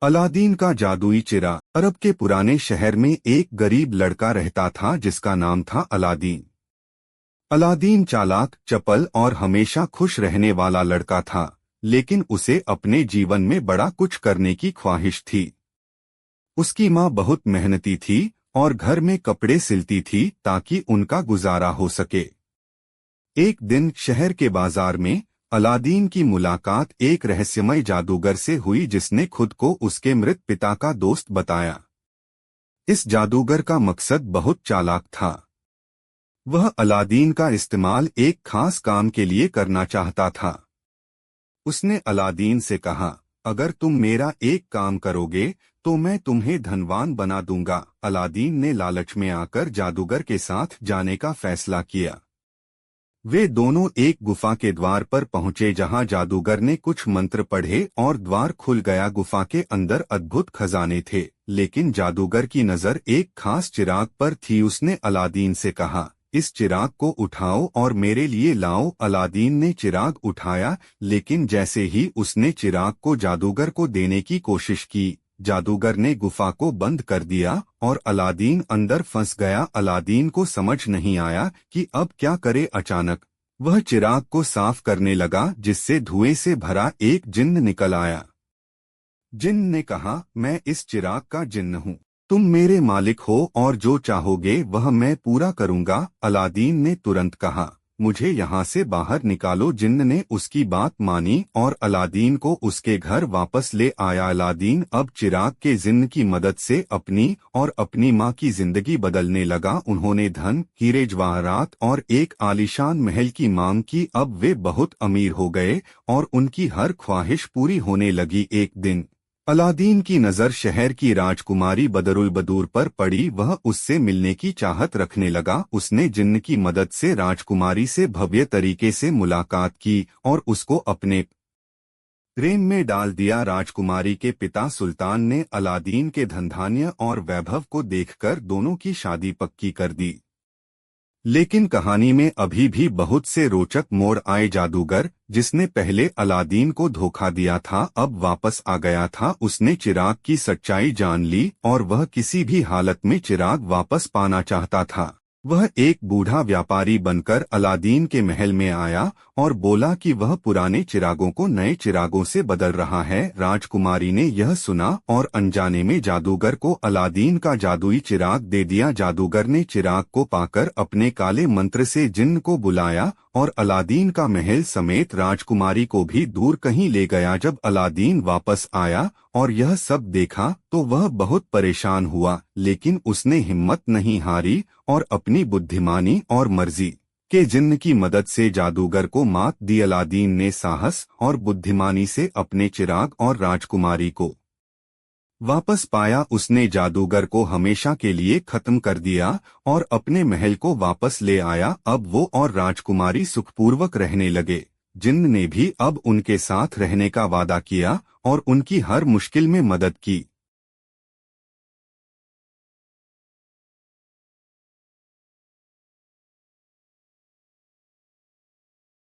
Aladdin का जादुई चिरा। अरब के पुराने शहर में एक गरीब लड़का रहता था जिसका नाम था अलादीन। अलादीन चालाक, चपल और हमेशा खुश रहने वाला लड़का था, लेकिन उसे अपने जीवन में बड़ा कुछ करने की ख्वाहिश थी। उसकी माँ बहुत मेहनती थी और घर में कपड़े सिलती थी ताकि उनका गुजारा हो सके। एक दिन शहर के बाजार में अलादीन की मुलाकात एक रहस्यमय जादूगर से हुई जिसने खुद को उसके मृत पिता का दोस्त बताया। इस जादूगर का मकसद बहुत चालाक था। वह अलादीन का इस्तेमाल एक खास काम के लिए करना चाहता था। उसने अलादीन से कहा, अगर तुम मेरा एक काम करोगे तो मैं तुम्हें धनवान बना दूंगा। अलादीन ने लालच में आकर जादूगर के साथ जाने का फैसला किया। वे दोनों एक गुफा के द्वार पर पहुंचे जहां जादूगर ने कुछ मंत्र पढ़े और द्वार खुल गया। गुफा के अंदर अद्भुत खजाने थे, लेकिन जादूगर की नजर एक खास चिराग पर थी। उसने अलादीन से कहा, इस चिराग को उठाओ और मेरे लिए लाओ। अलादीन ने चिराग उठाया, लेकिन जैसे ही उसने चिराग को जादूगर को देने की कोशिश की, जादूगर ने गुफा को बंद कर दिया और अलादीन अंदर फंस गया। अलादीन को समझ नहीं आया कि अब क्या करे। अचानक वह चिराग को साफ करने लगा, जिससे धुएं से भरा एक जिन्न निकल आया। जिन्न ने कहा, मैं इस चिराग का जिन्न हूँ। तुम मेरे मालिक हो और जो चाहोगे वह मैं पूरा करूँगा। अलादीन ने तुरंत कहा, मुझे यहाँ से बाहर निकालो। जिन्न ने उसकी बात मानी और अलादीन को उसके घर वापस ले आया। अलादीन अब चिराग के जिन्न की मदद से अपनी और अपनी माँ की जिंदगी बदलने लगा। उन्होंने धन, हीरे जवाहरात और एक आलीशान महल की मांग की। अब वे बहुत अमीर हो गए और उनकी हर ख्वाहिश पूरी होने लगी। एक दिन अलादीन की नज़र शहर की राजकुमारी बदरुल बदूर पर पड़ी। वह उससे मिलने की चाहत रखने लगा। उसने जिन्न की मदद से राजकुमारी से भव्य तरीके से मुलाकात की और उसको अपने प्रेम में डाल दिया। राजकुमारी के पिता सुल्तान ने अलादीन के धनधान्य और वैभव को देखकर दोनों की शादी पक्की कर दी। लेकिन कहानी में अभी भी बहुत से रोचक मोड़ आए। जादूगर, जिसने पहले अलादीन को धोखा दिया था, अब वापस आ गया था। उसने चिराग की सच्चाई जान ली और वह किसी भी हालत में चिराग वापस पाना चाहता था। वह एक बूढ़ा व्यापारी बनकर अलादीन के महल में आया और बोला कि वह पुराने चिरागों को नए चिरागों से बदल रहा है। राजकुमारी ने यह सुना और अनजाने में जादूगर को अलादीन का जादुई चिराग दे दिया। जादूगर ने चिराग को पाकर अपने काले मंत्र से जिन्न को बुलाया और अलादीन का महल समेत राजकुमारी को भी दूर कहीं ले गया। जब अलादीन वापस आया और यह सब देखा तो वह बहुत परेशान हुआ, लेकिन उसने हिम्मत नहीं हारी और अपनी बुद्धिमानी और मर्जी के जिन्न की मदद से जादूगर को मात दी। अलादीन ने साहस और बुद्धिमानी से अपने चिराग और राजकुमारी को वापस पाया। उसने जादूगर को हमेशा के लिए खत्म कर दिया और अपने महल को वापस ले आया। अब वो और राजकुमारी सुखपूर्वक रहने लगे। जिन्न ने भी अब उनके साथ रहने का वादा किया और उनकी हर मुश्किल में मदद की।